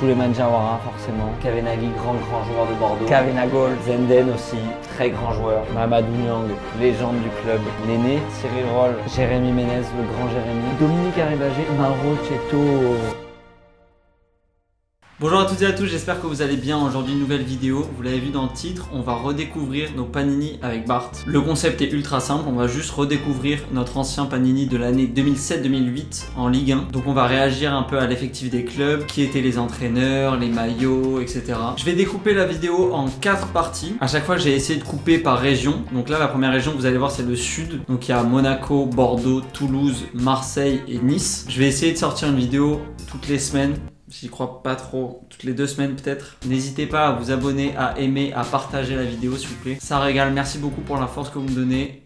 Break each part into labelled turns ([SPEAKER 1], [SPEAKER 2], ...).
[SPEAKER 1] Souleymane Diawara forcément. Kavenaghi, grand joueur de Bordeaux.
[SPEAKER 2] Kavenagol.
[SPEAKER 1] Zenden aussi, très grand joueur. Mamadou Niang, légende du club. Néné, Cyril Roll, Jérémy Ménez, le grand Jérémy. Dominique Arribagé, Mauro Cheto.
[SPEAKER 3] Bonjour à toutes et à tous, j'espère que vous allez bien. Aujourd'hui, nouvelle vidéo. Vous l'avez vu dans le titre, on va redécouvrir nos Panini avec Bart. Le concept est ultra simple, on va juste redécouvrir notre ancien Panini de l'année 2007-2008 en Ligue 1. Donc on va réagir un peu à l'effectif des clubs, qui étaient les entraîneurs, les maillots, etc. Je vais découper la vidéo en 4 parties. À chaque fois, j'ai essayé de couper par région. Donc là, la première région, vous allez voir, c'est le sud. Donc il y a Monaco, Bordeaux, Toulouse, Marseille et Nice. Je vais essayer de sortir une vidéo toutes les semaines. J'y crois pas trop, toutes les 2 semaines peut-être. N'hésitez pas à vous abonner, à aimer, à partager la vidéo s'il vous plaît. Ça régale, merci beaucoup pour la force que vous me donnez.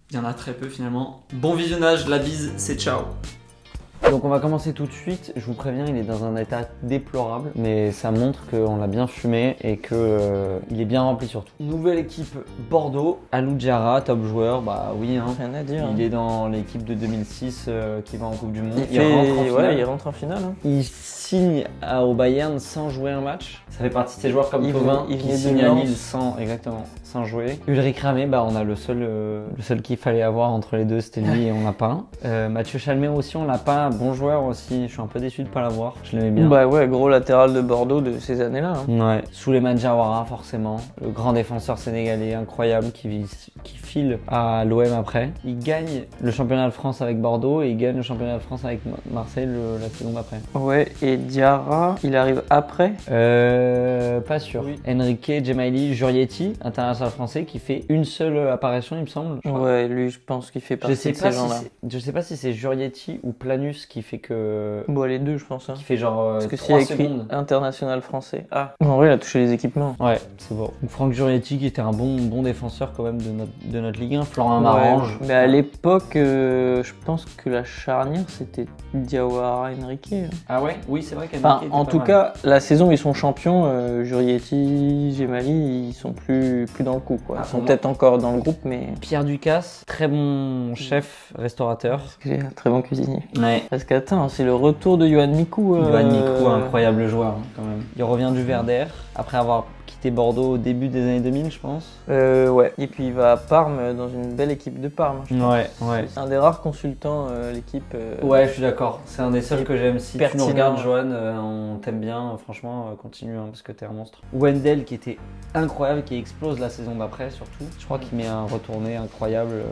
[SPEAKER 3] Il y en a très peu finalement. Bon visionnage, la bise, c'est ciao.
[SPEAKER 1] Donc on va commencer tout de suite, je vous préviens, il est dans un état déplorable, mais ça montre qu'on l'a bien fumé et qu'il est bien rempli surtout. Nouvelle équipe Bordeaux, Alou Diarra, top joueur, bah oui, hein.
[SPEAKER 2] Rien à dire.
[SPEAKER 1] Il est dans l'équipe de 2006 qui va en Coupe du Monde.
[SPEAKER 2] Il rentre en finale. Hein.
[SPEAKER 1] Il signe au Bayern sans jouer un match. Ça fait partie de ces joueurs comme Thauvin qui signe à Lille sans jouer. Ulrich Ramé, bah on a le seul qu'il fallait avoir entre les deux, c'était lui et on l'a pas. Mathieu Chalmer aussi, on l'a pas. Bon joueur aussi, je suis un peu déçu de pas l'avoir. Je l'aimais bien.
[SPEAKER 2] Bah ouais, gros latéral de Bordeaux de ces années-là. Hein.
[SPEAKER 1] Ouais. Souleymane Diawara forcément, le grand défenseur sénégalais incroyable qui file à l'OM après. Il gagne le championnat de France avec Bordeaux et il gagne le championnat de France avec Marseille la saison d'après.
[SPEAKER 2] Ouais, et Diarra, il arrive après.
[SPEAKER 1] Pas sûr.
[SPEAKER 2] Oui.
[SPEAKER 1] Enrique Gemaili Jurietti, international français, qui fait une seule apparition, il me semble.
[SPEAKER 2] Ouais, lui, je pense qu'il fait partie de ces gens-là.
[SPEAKER 1] Je sais pas si c'est Jurietti ou Planus qui fait que.
[SPEAKER 2] Bon, les deux, je pense. Hein.
[SPEAKER 1] Qui fait genre.
[SPEAKER 2] Parce que s'il y a écrit international français. Ah. En vrai, il a touché les équipements.
[SPEAKER 1] Ouais, c'est bon. Donc, Franck Jurietti, qui était un bon défenseur quand même de notre Ligue 1. Florent Marange.
[SPEAKER 2] Mais à l'époque, je pense que la charnière, c'était Diawara Enrique.
[SPEAKER 1] Ah ouais? Oui, c'est vrai qu'Enrique.
[SPEAKER 2] Enfin, en tout cas, la saison où ils sont champions, Jurietti, Gemaili, ils sont plus dans le coup. Quoi. Ils sont peut-être encore dans le groupe, mais.
[SPEAKER 1] Pierre Ducasse, très bon chef restaurateur.
[SPEAKER 2] Très bon cuisinier.
[SPEAKER 1] Ouais.
[SPEAKER 2] Parce qu'attends, c'est le retour de Yohan Mikou.
[SPEAKER 1] Yohan Mikou, incroyable joueur quand même. Il revient du Verder après avoir quitté Bordeaux au début des années 2000, je pense.
[SPEAKER 2] Ouais. Et puis il va à Parme, dans une belle équipe de Parme.
[SPEAKER 1] Ouais.
[SPEAKER 2] C'est un des rares consultants, l'équipe.
[SPEAKER 1] Ouais, je suis d'accord. C'est un des seuls que j'aime. Si
[SPEAKER 2] pertinent.
[SPEAKER 1] Tu nous regardes, Johan, on t'aime bien. Franchement, continue parce que t'es un monstre. Wendell qui était incroyable, qui explose la saison d'après surtout. Je crois qu'il met un retourné incroyable.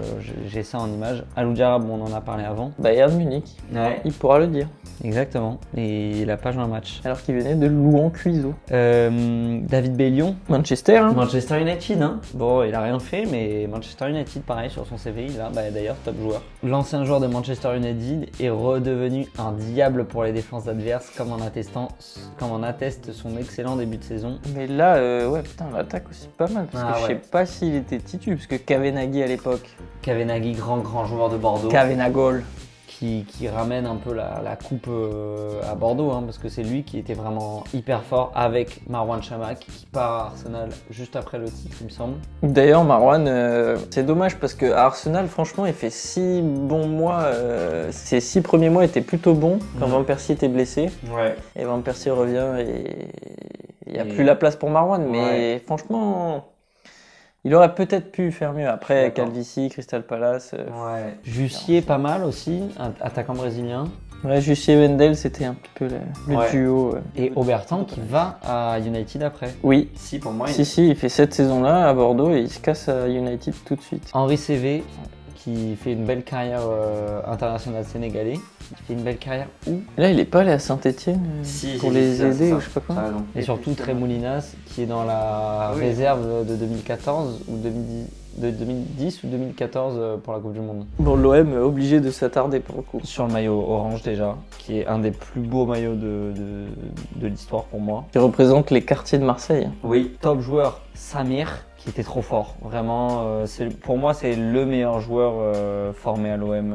[SPEAKER 1] J'ai ça en image. Alou Diarra, on en a parlé avant.
[SPEAKER 2] Bayern Munich.
[SPEAKER 1] Ouais.
[SPEAKER 2] Il pourra le dire.
[SPEAKER 1] Exactement. Et il a pas joué un match.
[SPEAKER 2] Alors qu'il venait de Louan-Cuiseaux.
[SPEAKER 1] David Bellion.
[SPEAKER 2] Manchester. Hein.
[SPEAKER 1] Manchester United. Hein. Bon, il a rien fait, mais Manchester United, pareil, sur son CV, il a d'ailleurs top joueur. L'ancien joueur de Manchester United est redevenu un diable pour les défenses adverses, comme en atteste son excellent début de saison.
[SPEAKER 2] Mais là, ouais, putain, l'attaque aussi pas mal. Parce que je sais pas s'il était titu, parce que Kavenaghi à l'époque.
[SPEAKER 1] Kavenaghi, grand joueur de Bordeaux.
[SPEAKER 2] Kavenagol.
[SPEAKER 1] Qui ramène un peu la coupe à Bordeaux, hein, parce que c'est lui qui était vraiment hyper fort avec Marouane Chamakh qui part à Arsenal juste après le titre, il me semble.
[SPEAKER 2] D'ailleurs, Marouane, c'est dommage parce qu'à Arsenal, franchement, il fait 6 bons mois. Ses 6 premiers mois étaient plutôt bons quand Van Persie était blessé.
[SPEAKER 1] Ouais.
[SPEAKER 2] Et Van Persie revient et il n'y a plus la place pour Marouane, mais franchement. Il aurait peut-être pu faire mieux. Après, Calvici, Crystal Palace.
[SPEAKER 1] Ouais. Jussier, pas mal aussi, attaquant brésilien.
[SPEAKER 2] Ouais, Jussier Wendell, c'était un petit peu le duo.
[SPEAKER 1] Et Aubertan qui va à United après.
[SPEAKER 2] Oui.
[SPEAKER 1] Si, pour moi.
[SPEAKER 2] Si, il fait cette saison-là à Bordeaux et il se casse à United tout de suite.
[SPEAKER 1] Henri CV, qui fait une belle carrière internationale sénégalais. Il fait une belle carrière où?
[SPEAKER 2] Là, il est pas allé à Saint-Etienne pour les aider ou je sais pas quoi.
[SPEAKER 1] Et surtout Tremoulinas qui est dans la réserve de 2014 ou 2010 ou 2014 pour la Coupe du Monde.
[SPEAKER 2] Bon, l'OM est obligé de s'attarder pour le coup.
[SPEAKER 1] Sur le maillot orange déjà, qui est un des plus beaux maillots de l'histoire pour moi.
[SPEAKER 2] Qui représente les quartiers de Marseille.
[SPEAKER 1] Oui. Top joueur, Samir. Qui était trop fort, vraiment. Pour moi, c'est le meilleur joueur formé à l'OM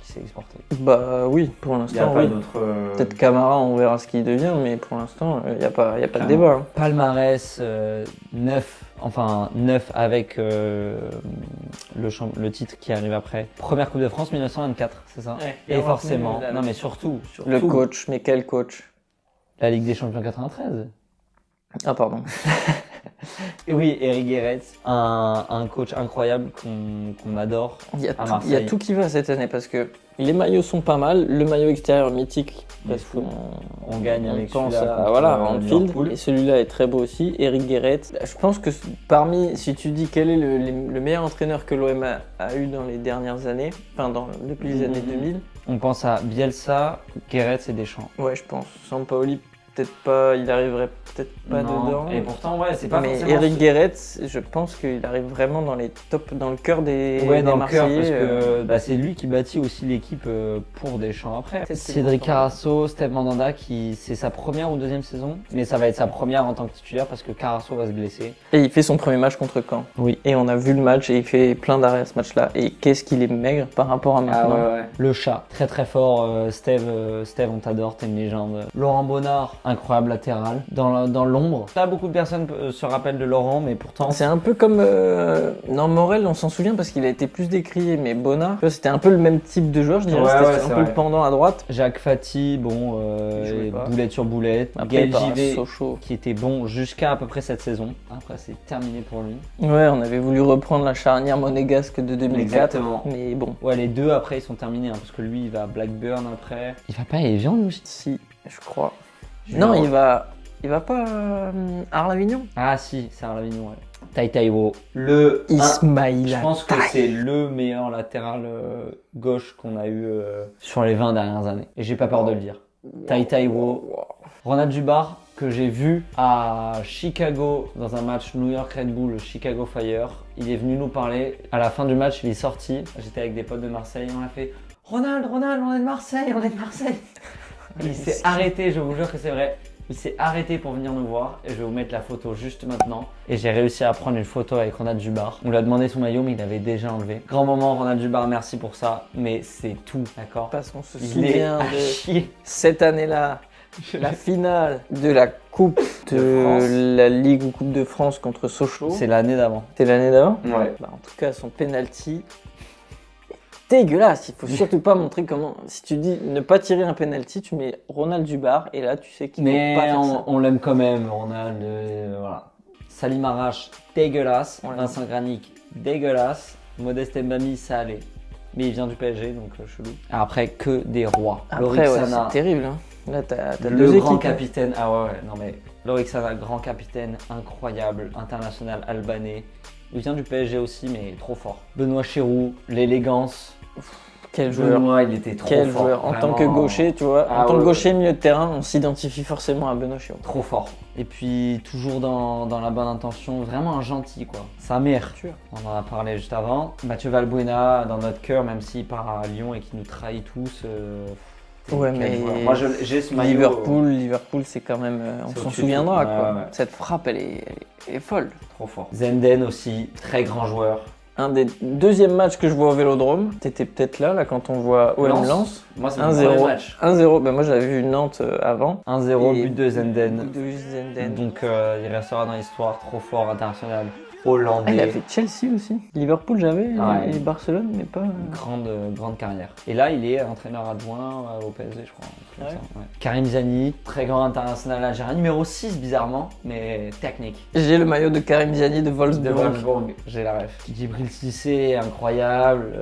[SPEAKER 1] qui s'est exporté.
[SPEAKER 2] Bah oui, pour l'instant. Oui. Peut-être Camara, on verra ce qu'il devient, mais pour l'instant, il n'y a pas de débat. Hein.
[SPEAKER 1] Palmarès 9 avec le titre qui arrive après. Première Coupe de France 1924, c'est ça?
[SPEAKER 2] Ouais,
[SPEAKER 1] et forcément, non mais surtout.
[SPEAKER 2] Le coach, mais quel coach?
[SPEAKER 1] La Ligue des Champions 93.
[SPEAKER 2] Ah pardon.
[SPEAKER 1] Et oui, Eric Guéret, un coach incroyable qu'on adore
[SPEAKER 2] Il y
[SPEAKER 1] à Marseille.
[SPEAKER 2] Il y a tout qui va cette année parce que les maillots sont pas mal. Le maillot extérieur mythique parce qu'on
[SPEAKER 1] on gagne avec
[SPEAKER 2] pense
[SPEAKER 1] celui-là
[SPEAKER 2] à
[SPEAKER 1] contre,
[SPEAKER 2] voilà, Anfield.
[SPEAKER 1] Liverpool.
[SPEAKER 2] Et celui-là est très beau aussi. Eric Guéret. Je pense que parmi, si tu dis quel est le meilleur entraîneur que l'OM a eu dans les dernières années, enfin depuis les années 2000,
[SPEAKER 1] on pense à Bielsa, Guéret et Deschamps.
[SPEAKER 2] ouais, je pense. Sampaoli, peut-être pas, il arriverait peut-être pas
[SPEAKER 1] Non,
[SPEAKER 2] dedans.
[SPEAKER 1] et pourtant, ouais, c'est pas
[SPEAKER 2] mais
[SPEAKER 1] forcément...
[SPEAKER 2] Eric Guéret, je pense qu'il arrive vraiment dans les tops, dans le cœur des,
[SPEAKER 1] Ouais,
[SPEAKER 2] des
[SPEAKER 1] dans le cœur,
[SPEAKER 2] Marseillais.
[SPEAKER 1] parce que c'est lui qui bâtit aussi l'équipe pour Deschamps après.
[SPEAKER 2] C'est
[SPEAKER 1] Cédric
[SPEAKER 2] important.
[SPEAKER 1] Carasso, Steve Mandanda, c'est sa première ou deuxième saison, mais ça va être sa première en tant que titulaire parce que Carasso va se blesser.
[SPEAKER 2] Et il fait son premier match contre Caen.
[SPEAKER 1] Oui.
[SPEAKER 2] Et on a vu le match et il fait plein d'arrêts à ce match-là. Et qu'est-ce qu'il est maigre par rapport à maintenant.
[SPEAKER 1] Le chat, très très fort. Steve, on t'adore, t'es une légende. Laurent Bonnard, incroyable latéral. Dans l'ombre. Pas beaucoup de personnes se rappellent de Laurent, mais pourtant...
[SPEAKER 2] C'est un peu comme... Non, Morel, on s'en souvient parce qu'il a été plus décrié, mais Bonnard, tu vois, c'était un peu le même type de joueur, je dirais.
[SPEAKER 1] Ouais,
[SPEAKER 2] C'était
[SPEAKER 1] ouais,
[SPEAKER 2] un
[SPEAKER 1] c'est
[SPEAKER 2] peu
[SPEAKER 1] vrai.
[SPEAKER 2] le pendant à droite.
[SPEAKER 1] Jacques Fati, bon,
[SPEAKER 2] Il jouait pas.
[SPEAKER 1] boulette sur boulette.
[SPEAKER 2] Après,
[SPEAKER 1] Gaël
[SPEAKER 2] par
[SPEAKER 1] Givet,
[SPEAKER 2] Sochaux.
[SPEAKER 1] qui était bon jusqu'à à peu près cette saison. Après, c'est terminé pour lui.
[SPEAKER 2] Ouais, on avait voulu reprendre la charnière monégasque de 2004.
[SPEAKER 1] Exactement.
[SPEAKER 2] Mais bon,
[SPEAKER 1] Ouais, les deux après, ils sont terminés, hein, parce que lui, il va à Blackburn après. Il va pas à Evian, lui aussi.
[SPEAKER 2] si, je crois.
[SPEAKER 1] Junior.
[SPEAKER 2] Non, il va pas à Arles-Avignon.
[SPEAKER 1] Ah si, c'est Arlavignon, ouais. Tai Taiwo, le...
[SPEAKER 2] Ismaïla.
[SPEAKER 1] Je pense que c'est le meilleur latéral gauche qu'on a eu sur les 20 dernières années. Et j'ai pas peur de le dire. Tai Taiwo, Ronald Jubar, que j'ai vu à Chicago dans un match New York Red Bull, Chicago Fire. Il est venu nous parler. À la fin du match, il est sorti. J'étais avec des potes de Marseille. On a fait Ronald, on est de Marseille, on est de Marseille. Il s'est arrêté, je vous jure que c'est vrai. Il s'est arrêté pour venir nous voir et je vais vous mettre la photo juste maintenant. Et j'ai réussi à prendre une photo avec Ronald Jubar. On lui a demandé son maillot mais il avait déjà enlevé. Grand moment Ronald Jubar, merci pour ça. Mais c'est tout, d'accord?
[SPEAKER 2] Parce qu'on se
[SPEAKER 1] Il est
[SPEAKER 2] souvient
[SPEAKER 1] à
[SPEAKER 2] de
[SPEAKER 1] chier.
[SPEAKER 2] cette année-là, la finale de la Coupe de
[SPEAKER 1] France.
[SPEAKER 2] la Ligue ou Coupe de France contre Sochaux.
[SPEAKER 1] C'est l'année d'avant.
[SPEAKER 2] C'était l'année d'avant.
[SPEAKER 1] Ouais.
[SPEAKER 2] Bah, en tout cas, son penalty dégueulasse. Il faut surtout pas montrer comment. Si tu dis ne pas tirer un penalty, tu mets Ronald Jubar et là tu sais qu'il
[SPEAKER 1] Mais
[SPEAKER 2] faut pas faire ça.
[SPEAKER 1] on l'aime quand même, Ronald. Voilà. Salim Arrache, dégueulasse.
[SPEAKER 2] On l'aime.
[SPEAKER 1] Vincent Granic, dégueulasse. Modeste Mbami, ça allait. Mais il vient du PSG, donc chelou. Après, que des rois.
[SPEAKER 2] Après,
[SPEAKER 1] Lorik
[SPEAKER 2] ouais,
[SPEAKER 1] Sana,
[SPEAKER 2] c'est terrible. Hein. Là, t'as deux
[SPEAKER 1] le
[SPEAKER 2] équipes.
[SPEAKER 1] grand
[SPEAKER 2] hein.
[SPEAKER 1] capitaine. Ah ouais, non mais Lorik Sana, grand capitaine, incroyable, international albanais. Il vient du PSG aussi, mais trop fort. Benoît Chirou, l'élégance.
[SPEAKER 2] Quel joueur.
[SPEAKER 1] Benoît, il était trop
[SPEAKER 2] Quel
[SPEAKER 1] fort.
[SPEAKER 2] joueur. En tant que
[SPEAKER 1] vraiment.
[SPEAKER 2] gaucher, tu vois.
[SPEAKER 1] Ah
[SPEAKER 2] en tant que
[SPEAKER 1] ouais,
[SPEAKER 2] gaucher, milieu de terrain, on s'identifie forcément à Benoît Chirou.
[SPEAKER 1] Trop fort. Et puis toujours dans la bonne intention, vraiment un gentil quoi. Sa mère, on en a parlé juste avant. Mathieu Valbuena dans notre cœur, même s'il part à Lyon et qu'il nous trahit tous.
[SPEAKER 2] Ouais,
[SPEAKER 1] quel
[SPEAKER 2] mais
[SPEAKER 1] joueur. Moi j'ai ce maillot.
[SPEAKER 2] Liverpool, c'est quand même. On
[SPEAKER 1] C'est
[SPEAKER 2] s'en
[SPEAKER 1] au-dessus
[SPEAKER 2] souviendra
[SPEAKER 1] de tout.
[SPEAKER 2] quoi.
[SPEAKER 1] Ouais, ouais.
[SPEAKER 2] Cette frappe, elle est folle.
[SPEAKER 1] Trop fort. Zenden aussi, très grand joueur.
[SPEAKER 2] Un des deuxièmes matchs que je vois au Vélodrome, t'étais peut-être là quand on voit OM Lens.
[SPEAKER 1] Moi c'est mon premier
[SPEAKER 2] 1-0.
[SPEAKER 1] match.
[SPEAKER 2] 1-0. Ben moi j'avais vu Nantes avant.
[SPEAKER 1] 1-0,
[SPEAKER 2] Et
[SPEAKER 1] but de Zenden.
[SPEAKER 2] But de Zenden.
[SPEAKER 1] Donc il restera dans l'histoire, trop fort, international.
[SPEAKER 2] Ah, il a
[SPEAKER 1] Hollandais.
[SPEAKER 2] fait Chelsea aussi. Liverpool j'avais
[SPEAKER 1] Ouais.
[SPEAKER 2] et Barcelone mais pas.
[SPEAKER 1] Grande carrière. Et là, il est entraîneur adjoint au PSG, je crois. un truc comme
[SPEAKER 2] Ouais.
[SPEAKER 1] ça, ouais. Karim Ziani, très grand international algérien, numéro 6 bizarrement, mais technique.
[SPEAKER 2] J'ai le maillot de Karim Ziani de
[SPEAKER 1] De
[SPEAKER 2] Wolfsburg.
[SPEAKER 1] Wolfsburg, j'ai la ref. Djibril Cissé, incroyable,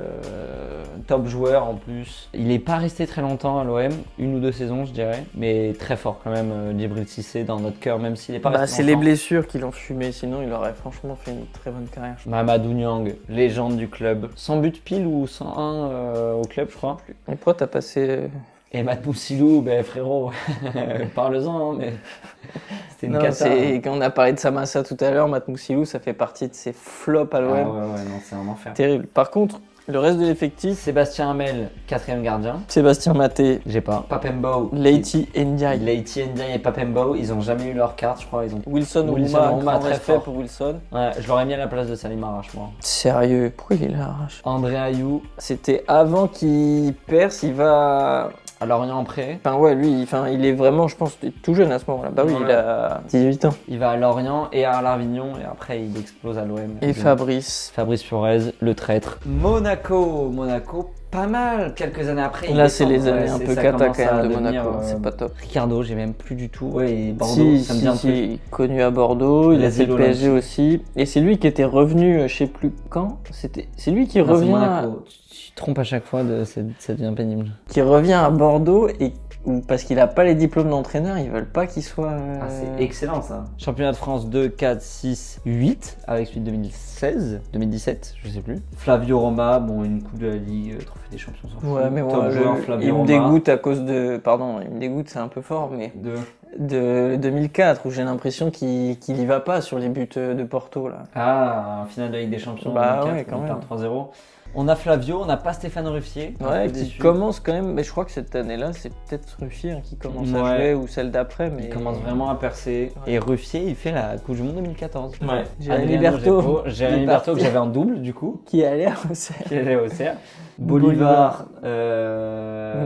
[SPEAKER 1] top joueur en plus. Il n'est pas resté très longtemps à l'OM, 1 ou 2 saisons je dirais, mais très fort quand même, Djibril Cissé dans notre cœur, même s'il n'est pas
[SPEAKER 2] Bah,
[SPEAKER 1] resté
[SPEAKER 2] c'est les
[SPEAKER 1] longtemps.
[SPEAKER 2] blessures qui l'ont fumé, sinon il aurait franchement fait une très bonne carrière.
[SPEAKER 1] Mamadou Niang, légende du club. 100 buts pile ou 101 au club, je crois.
[SPEAKER 2] Et pourquoi t'as passé.
[SPEAKER 1] Et Matt Moussilou, ben frérot, parle-en, hein, mais c'était une
[SPEAKER 2] Non,
[SPEAKER 1] cata.
[SPEAKER 2] c'est quand on a parlé de Samassa tout à l'heure, Matt Moussilou, ça fait partie de ses flops à
[SPEAKER 1] Ah
[SPEAKER 2] l'OM.
[SPEAKER 1] ouais, non, c'est un enfer.
[SPEAKER 2] Terrible. Par contre, le reste de l'effectif,
[SPEAKER 1] Sébastien Hamel, 4ème gardien.
[SPEAKER 2] Sébastien Maté,
[SPEAKER 1] J'ai pas. Papembo.
[SPEAKER 2] Leiti Ndiaye,
[SPEAKER 1] Leiti Ndiaye et Papembo, ils ont jamais eu leur carte, je crois. Ils ont...
[SPEAKER 2] Wilson
[SPEAKER 1] Wilson
[SPEAKER 2] Ouma,
[SPEAKER 1] Ouma,
[SPEAKER 2] grand
[SPEAKER 1] très
[SPEAKER 2] respect
[SPEAKER 1] fort.
[SPEAKER 2] pour Wilson.
[SPEAKER 1] Ouais, je l'aurais mis à la place de Salim Arrache, moi.
[SPEAKER 2] Sérieux, pourquoi il est là, Arrache?
[SPEAKER 1] André Ayou,
[SPEAKER 2] C'était avant qu'il perce, il va.
[SPEAKER 1] à Lorient en prêt.
[SPEAKER 2] Enfin, ouais, lui, il est vraiment, je pense, tout jeune à ce moment-là. Bah oui,
[SPEAKER 1] Ouais.
[SPEAKER 2] il a 18 ans.
[SPEAKER 1] Il va à Lorient et à L'Avignon et après il explose à l'OM.
[SPEAKER 2] Et Fabrice.
[SPEAKER 1] Fabrice Fiorez, le traître. Monaco, pas mal. Quelques années après.
[SPEAKER 2] Là, c'est les années un peu cata quand même de Monaco. C'est pas top.
[SPEAKER 1] Ricardo, j'ai même plus du tout. Ouais, et Bordeaux,
[SPEAKER 2] si,
[SPEAKER 1] ça me vient
[SPEAKER 2] si, connu à Bordeaux. Il a fait le PSG aussi. Et c'est lui qui était revenu, je sais plus quand. C'est lui qui revient.
[SPEAKER 1] Tu te trompes à chaque fois, ça devient pénible.
[SPEAKER 2] Qui revient à Bordeaux et parce qu'il a pas les diplômes d'entraîneur, ils veulent pas qu'il soit.
[SPEAKER 1] Ah, c'est excellent ça. Championnat de France 2, 4, 6, 8 avec celui de 2016, 2017, je sais plus. Flavio Roma, bon, une coupe de la Ligue, trophée des champions sans
[SPEAKER 2] Ouais, mais
[SPEAKER 1] top joueur, Flavio Roma.
[SPEAKER 2] Il me dégoûte à cause de. Pardon, il me dégoûte, c'est un peu fort, mais. De 2004 où j'ai l'impression qu'il y va pas sur les buts de Porto là.
[SPEAKER 1] Ah, en finale de Ligue des Champions 2004, ouais, quand même. 3-0. On a Flavio, on n'a pas Stéphane Ruffier.
[SPEAKER 2] Ouais, qui commence quand même, mais je crois que cette année-là, c'est peut-être Ruffier qui commence à jouer ou celle d'après. Mais...
[SPEAKER 1] Il commence vraiment à percer. Ouais. Et Ruffier, il fait la Coupe du Monde 2014.
[SPEAKER 2] Ouais. Jérémy Berthaud.
[SPEAKER 1] Jérémy Berthaud que j'avais en double du coup.
[SPEAKER 2] Qui est allé à Auxerre.
[SPEAKER 1] Bolivar.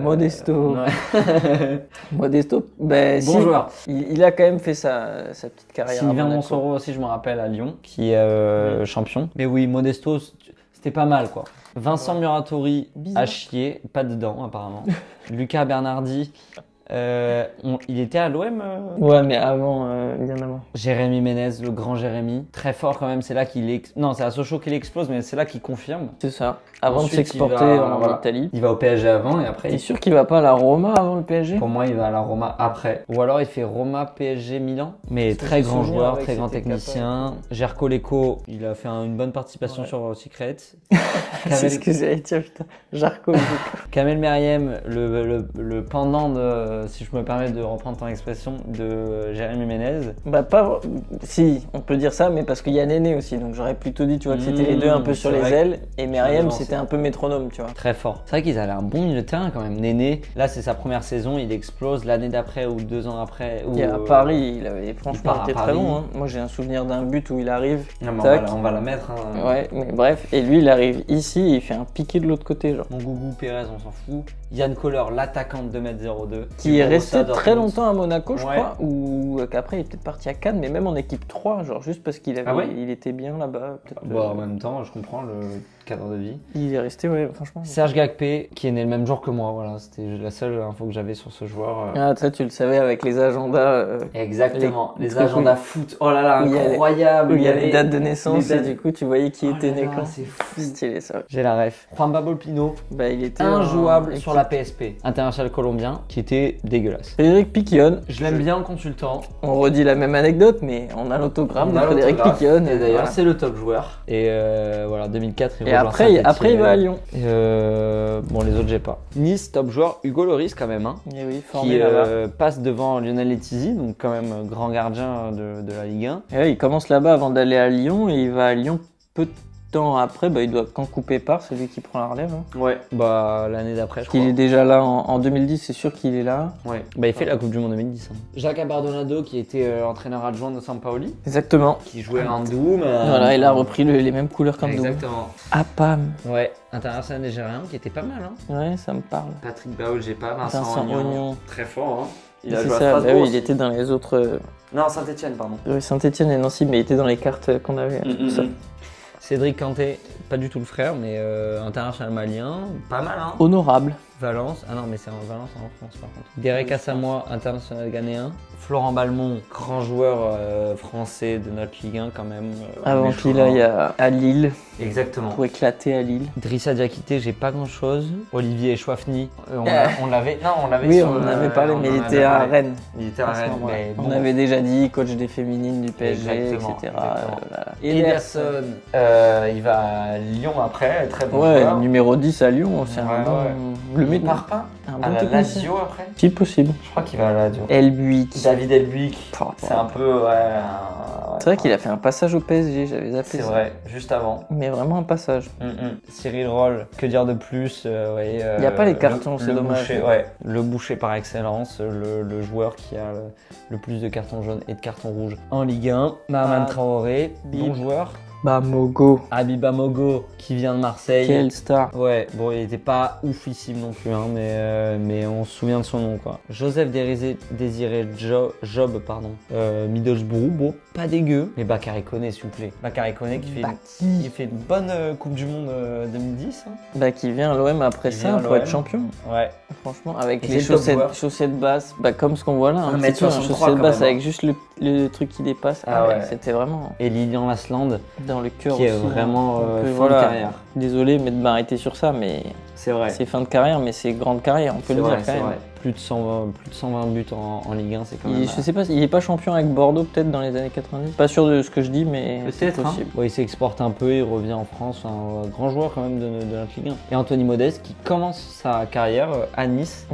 [SPEAKER 2] Modesto.
[SPEAKER 1] Ouais.
[SPEAKER 2] Modesto,
[SPEAKER 1] bon joueur.
[SPEAKER 2] Il a quand même fait sa petite carrière.
[SPEAKER 1] Sylvain Monsoro aussi, je me rappelle, à Lyon, qui est champion. Mais oui, Modesto, c'était pas mal quoi. Vincent Muratori a chié, pas dedans apparemment. Lucas Bernardi, il était à l'OM
[SPEAKER 2] Ouais, mais avant, bien avant.
[SPEAKER 1] Jérémy Ménez, le grand Jérémy, très fort quand même. C'est là qu'il non, c'est à Sochaux qu'il explose, mais c'est là qu'il confirme.
[SPEAKER 2] C'est ça. Avant ensuite, de s'exporter en Italie.
[SPEAKER 1] Il va au PSG avant et après.
[SPEAKER 2] T'es sûr qu'il va pas à la Roma avant le PSG?
[SPEAKER 1] Pour moi, il va à la Roma après. Ou alors il fait Roma, PSG, Milan. Mais très grand joueur, très grand technicien. Jerko Leko, il a fait une bonne participation sur Secret.
[SPEAKER 2] C'est ce que j'allais dire, putain. Jerko Leko.
[SPEAKER 1] Kamel Meriem, le pendant de, si je me permets de reprendre ton expression, de Jérémy Ménez.
[SPEAKER 2] Bah pas, si, on peut dire ça, mais parce qu'il y a Néné aussi. Donc j'aurais plutôt dit, tu vois, que c'était les deux un peu sur les ailes. Et Meriem, c'était un peu métronome, tu vois.
[SPEAKER 1] Très fort. C'est vrai qu'ils avaient un bon milieu de terrain quand même. Néné, là c'est sa première saison, il explose. L'année d'après ou 2 ans après.
[SPEAKER 2] Et à Paris, il avait franchement été très bon. Hein. Moi j'ai un souvenir d'un but où il arrive.
[SPEAKER 1] Non, mais on va la mettre. Hein.
[SPEAKER 2] Ouais, mais bref. Et lui, il arrive ici et il fait un piqué de l'autre côté, genre.
[SPEAKER 1] Mon Gougou Pérez, on s'en fout. Yann Kohler, l'attaquant de 2m02.
[SPEAKER 2] Qui est resté très longtemps à Monaco, je crois. Ou qu'après il est peut-être parti à Cannes, mais même en équipe 3, genre juste parce qu'il avait, il était bien là-bas.
[SPEAKER 1] En même temps, je comprends le cadre de vie.
[SPEAKER 2] Il est resté, ouais, franchement.
[SPEAKER 1] Serge Gagpé, qui est né le même jour que moi, voilà, c'était la seule info que j'avais sur ce joueur.
[SPEAKER 2] Ah, ça, tu le savais avec les agendas.
[SPEAKER 1] Exactement, les agendas foot. Oh là là, incroyable.
[SPEAKER 2] Il y a les dates de naissance et du coup, tu voyais qui était né quand.
[SPEAKER 1] C'est fou.
[SPEAKER 2] Stylé ça.
[SPEAKER 1] J'ai la ref. Juanba Volpino,
[SPEAKER 2] il était
[SPEAKER 1] injouable sur la PSP. International colombien, qui était dégueulasse.
[SPEAKER 2] Frédéric Piquion.
[SPEAKER 1] Je l'aime bien en consultant.
[SPEAKER 2] On redit la même anecdote, mais on a l'autogramme de Frédéric Piquion.
[SPEAKER 1] Et d'ailleurs, c'est le top joueur. Et voilà, 2004,
[SPEAKER 2] et après il va à Lyon.
[SPEAKER 1] Bon, les autres, j'ai pas. Nice, top joueur, Hugo Lloris quand même. Hein,
[SPEAKER 2] et oui, formé
[SPEAKER 1] qui passe devant Lionel Letizy, donc quand même grand gardien de la Ligue 1.
[SPEAKER 2] Et ouais, il commence là-bas avant d'aller à Lyon et il va à Lyon peu de temps après. Il doit quand couper part, c'est lui qui prend la relève. Hein.
[SPEAKER 1] Ouais, l'année d'après, je crois.
[SPEAKER 2] Il est déjà là en 2010, c'est sûr qu'il est là.
[SPEAKER 1] Ouais, il fait la Coupe du Monde 2010. Hein. Jacques Abardonado, qui était entraîneur adjoint de Sampaoli.
[SPEAKER 2] Exactement.
[SPEAKER 1] Qui jouait en Doom.
[SPEAKER 2] Voilà, il a repris les mêmes couleurs qu'en Doom.
[SPEAKER 1] Exactement.
[SPEAKER 2] Apam.
[SPEAKER 1] Ouais, international nigérien, qui était pas mal. Hein.
[SPEAKER 2] Ouais, ça me parle.
[SPEAKER 1] Patrick Baoul, j'ai pas. Vincent Ognon. Très fort. Hein.
[SPEAKER 2] Il a joué à Strasbourg. Il était dans les autres.
[SPEAKER 1] Non, Saint-Etienne, pardon.
[SPEAKER 2] Oui, Saint-Etienne et Nancy, mais il était dans les cartes qu'on avait. Ça.
[SPEAKER 1] Cédric Kanté, pas du tout le frère, mais international malien, pas mal. Hein.
[SPEAKER 2] Honorable.
[SPEAKER 1] Valence, ah non, mais c'est en Valence en France par contre. Derek Asamoah, international ghanéen. Florent Balmont, grand joueur français de notre Ligue 1 quand même.
[SPEAKER 2] Avant qu'il aille à Lille.
[SPEAKER 1] Exactement.
[SPEAKER 2] Pour éclater à Lille.
[SPEAKER 1] Drissa Diakité, j'ai pas grand chose. Olivier Chouafny, on l'avait. Non, on l'avait.
[SPEAKER 2] Oui, on en avait parlé, mais il était à Rennes.
[SPEAKER 1] Il était à Rennes. Mais
[SPEAKER 2] on avait déjà dit coach des féminines du PSG, etc.
[SPEAKER 1] Ederson, il va à Lyon après, très bon joueur.
[SPEAKER 2] Numéro 10 à Lyon, c'est un bon.
[SPEAKER 1] Il part pas à la Lazio après.
[SPEAKER 2] Si possible.
[SPEAKER 1] Je crois qu'il va à la Lazio.
[SPEAKER 2] Elbuik.
[SPEAKER 1] David Elbuik. C'est un peu
[SPEAKER 2] c'est vrai qu'il a fait un passage au PSG, j'avais zappé.
[SPEAKER 1] C'est vrai, juste avant.
[SPEAKER 2] Mais vraiment un passage.
[SPEAKER 1] Cyril Roll, que dire de plus
[SPEAKER 2] il n'y a pas les cartons, c'est dommage.
[SPEAKER 1] Boucher, le boucher par excellence, le joueur qui a le plus de cartons jaunes et de cartons rouges en Ligue 1. Mahaman Traoré, bon joueur.
[SPEAKER 2] Mogo.
[SPEAKER 1] Abiba Mogo, qui vient de Marseille.
[SPEAKER 2] Quelle star.
[SPEAKER 1] Ouais, bon, il était pas oufissime non plus, hein, mais on se souvient de son nom, quoi. Joseph Désiré Job, pardon. Middlesbrough, bon, pas dégueu. Mais Bakary Koné, s'il vous plaît. Bakary Koné qui fait une bonne Coupe du Monde 2010. Hein.
[SPEAKER 2] Qui vient à l'OM après ça pour être champion.
[SPEAKER 1] Ouais.
[SPEAKER 2] Franchement, avec les chaussettes basses, comme ce qu'on voit là. Un chaussettes basses avec juste le truc qui dépasse. C'était vraiment.
[SPEAKER 1] Et Lilian Lasland.
[SPEAKER 2] Dans le cœur
[SPEAKER 1] qui
[SPEAKER 2] aussi.
[SPEAKER 1] Est vraiment fin de carrière.
[SPEAKER 2] Désolé de m'arrêter sur ça, mais
[SPEAKER 1] c'est vrai.
[SPEAKER 2] C'est fin de carrière, mais c'est grande carrière, on peut le dire quand même.
[SPEAKER 1] Vrai. Plus de 120 buts en Ligue 1, c'est quand même.
[SPEAKER 2] Je sais pas, il est pas champion avec Bordeaux peut-être dans les années 90. Pas sûr de ce que je dis, mais c'est possible.
[SPEAKER 1] Hein. Ouais, il s'exporte un peu, il revient en France, un grand joueur quand même de notre Ligue 1. Et Anthony Modeste qui commence sa carrière à Nice,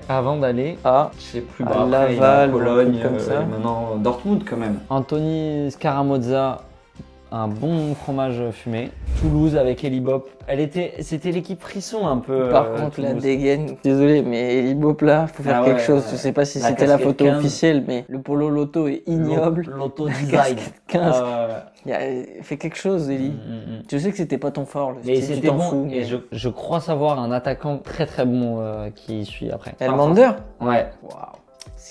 [SPEAKER 1] avant d'aller
[SPEAKER 2] à
[SPEAKER 1] je sais plus,
[SPEAKER 2] à Laval,
[SPEAKER 1] Cologne,
[SPEAKER 2] comme ça.
[SPEAKER 1] Et maintenant Dortmund quand même. Anthony Scaramozza. Un bon fromage fumé. Toulouse avec Eli Bop. C'était l'équipe frisson un peu.
[SPEAKER 2] Par contre, la dégaine. Désolé, mais Eli Bop là, faut faire quelque chose. Je sais pas si c'était la photo officielle, mais le polo loto est ignoble.
[SPEAKER 1] Loto design.
[SPEAKER 2] 15. Fais quelque chose, Eli. Tu sais que c'était pas ton fort.
[SPEAKER 1] Mais c'était bon. Fous, mais... Et je crois savoir un attaquant très très bon qui suit après.
[SPEAKER 2] Elmander.
[SPEAKER 1] Ouais.
[SPEAKER 2] Waouh.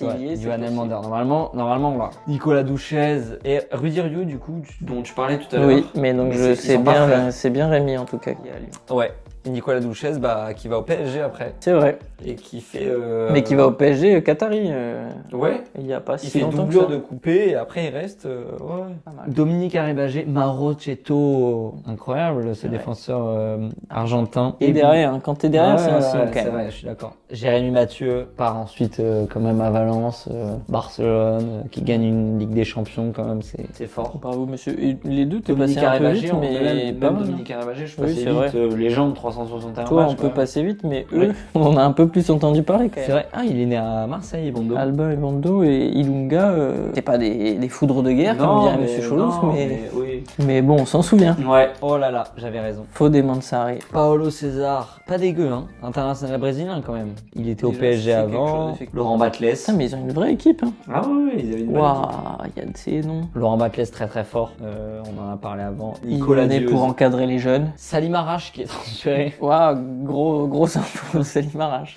[SPEAKER 1] Johan Elmander. Normalement, là. Nicolas Douchez et Rudy Rieu, du coup, dont tu parlais tout à l'heure.
[SPEAKER 2] Oui, mais donc c'est bien Rémi en tout cas qui est à Lyon.
[SPEAKER 1] Ouais. Et Nicolas Douchez, qui va au PSG après.
[SPEAKER 2] C'est vrai.
[SPEAKER 1] Et qui fait.
[SPEAKER 2] Mais qui va au PSG Qatari.
[SPEAKER 1] Ouais.
[SPEAKER 2] Il y a pas si
[SPEAKER 1] longtemps. Il fait doublure de coupé et après il reste. Dominique Arribagé, Marochetto, incroyable, ce défenseur argentin.
[SPEAKER 2] Et derrière, quand t'es derrière, c'est un signe quand même.
[SPEAKER 1] C'est vrai, je suis d'accord. Jérémy Mathieu part ensuite quand même à Valence, Barcelone, qui gagne une Ligue des Champions quand même, c'est fort.
[SPEAKER 2] Bravo monsieur. Et les deux, t'es passé un peu vite, mais
[SPEAKER 1] pas mal. Dominique Arribagé, je passais vite. Légende 361
[SPEAKER 2] Toi, on peut passer vite, mais eux, on en a un peu plus entendu parler quand même.
[SPEAKER 1] C'est vrai. Ah, il est né à Marseille, Bondo.
[SPEAKER 2] Alba et Bondo et Ilunga, c'est pas des foudres de guerre, comme dirait Monsieur Cholos, mais bon, on s'en souvient.
[SPEAKER 1] Ouais. Oh là là, j'avais raison.
[SPEAKER 2] Fodé Mansari.
[SPEAKER 1] Paulo César, pas dégueu, hein. International brésilien quand même. Il était au PSG avant. Laurent Batles.
[SPEAKER 2] Mais ils ont une vraie équipe. Hein.
[SPEAKER 1] Ah ouais, ils avaient une vraie
[SPEAKER 2] équipe. Il y a de ces noms.
[SPEAKER 1] Laurent Batles très très fort. On en a parlé avant.
[SPEAKER 2] Nicolas Dieuze pour encadrer les jeunes.
[SPEAKER 1] Salim Arash qui est transféré.
[SPEAKER 2] Waouh, grosse info, Salim Arash.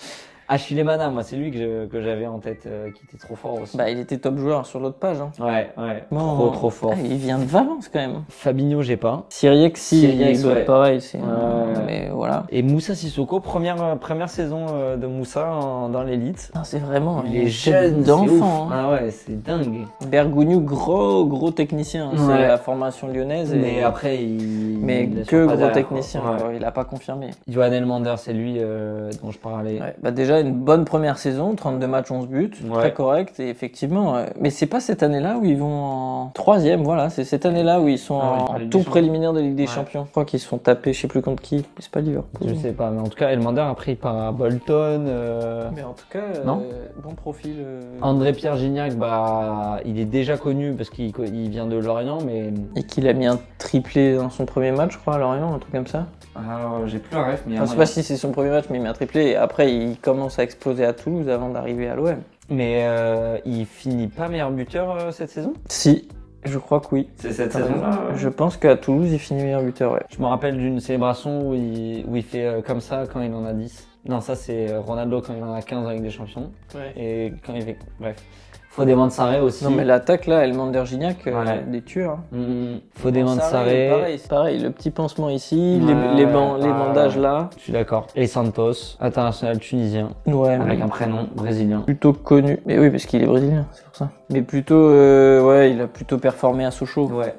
[SPEAKER 1] Achille Mana, moi c'est lui que j'avais en tête, qui était trop fort aussi.
[SPEAKER 2] Il était top joueur sur l'autre page. Hein.
[SPEAKER 1] Ouais. Trop fort.
[SPEAKER 2] Il vient de Valence quand même.
[SPEAKER 1] Fabinho, j'ai pas.
[SPEAKER 2] Syriac, il doit être pareil. Mais voilà.
[SPEAKER 1] Et Moussa Sissoko, première saison de Moussa dans l'élite.
[SPEAKER 2] C'est vraiment
[SPEAKER 1] il est jeune
[SPEAKER 2] d'enfant.
[SPEAKER 1] Ah ouais, c'est dingue.
[SPEAKER 2] Bergogneau, gros technicien. C'est la formation lyonnaise.
[SPEAKER 1] Mais après,
[SPEAKER 2] gros technicien. Il a pas confirmé.
[SPEAKER 1] Johan Elmander, c'est lui dont je parlais.
[SPEAKER 2] Déjà une bonne première saison, 32 matchs, 11 buts, très correct, et effectivement, mais c'est pas cette année-là où ils vont en 3e, voilà, c'est cette année-là où ils sont en tour préliminaire de Ligue des Champions. Je crois qu'ils se font taper, je sais plus contre qui, c'est pas Liverpool.
[SPEAKER 1] Je sais pas, mais en tout cas, Elmander, après il part à Bolton.
[SPEAKER 2] Mais en tout cas, bon profil.
[SPEAKER 1] André Pierre Gignac, il est déjà connu parce qu'il vient de Lorient, mais...
[SPEAKER 2] Et qu'il a mis un triplé dans son premier match, je crois, à Lorient, un truc comme ça.
[SPEAKER 1] J'ai plus la ref, mais...
[SPEAKER 2] Je sais pas si c'est son premier match, mais il met un triplé, et après il commence à exploser à Toulouse avant d'arriver à l'OM.
[SPEAKER 1] Mais il finit pas meilleur buteur cette saison ?
[SPEAKER 2] Si, je crois que oui.
[SPEAKER 1] C'est cette saison-là
[SPEAKER 2] Je pense qu'à Toulouse, il finit meilleur buteur, ouais.
[SPEAKER 1] Je me rappelle d'une célébration où il fait comme ça quand il en a 10. Non, ça c'est Ronaldo quand il en a 15 avec des champions.
[SPEAKER 2] Ouais.
[SPEAKER 1] Et quand il fait... Bref. Fodé Mansaré aussi.
[SPEAKER 2] Non mais l'attaque là, Elmander Gignac, des tueurs.
[SPEAKER 1] Fodé Mansaré.
[SPEAKER 2] Pareil, le petit pansement ici, les bandages là.
[SPEAKER 1] Je suis d'accord. Et Santos, international tunisien.
[SPEAKER 2] Ouais.
[SPEAKER 1] Avec un prénom brésilien.
[SPEAKER 2] Plutôt connu. Mais oui, parce qu'il est brésilien, c'est pour ça. Mais plutôt, il a plutôt performé à Sochaux.
[SPEAKER 1] Ouais.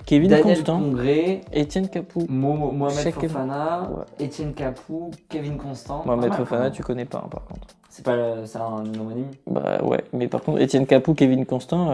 [SPEAKER 2] Kevin
[SPEAKER 1] Daniel
[SPEAKER 2] Constant,
[SPEAKER 1] Congré,
[SPEAKER 2] Etienne Capou,
[SPEAKER 1] Mohamed Fofana, Etienne Capou, Kevin Constant.
[SPEAKER 2] Mohamed Fofana, tu connais pas par contre.
[SPEAKER 1] C'est un homonyme.
[SPEAKER 2] Ouais, mais par contre Etienne Capou, Kevin Constant,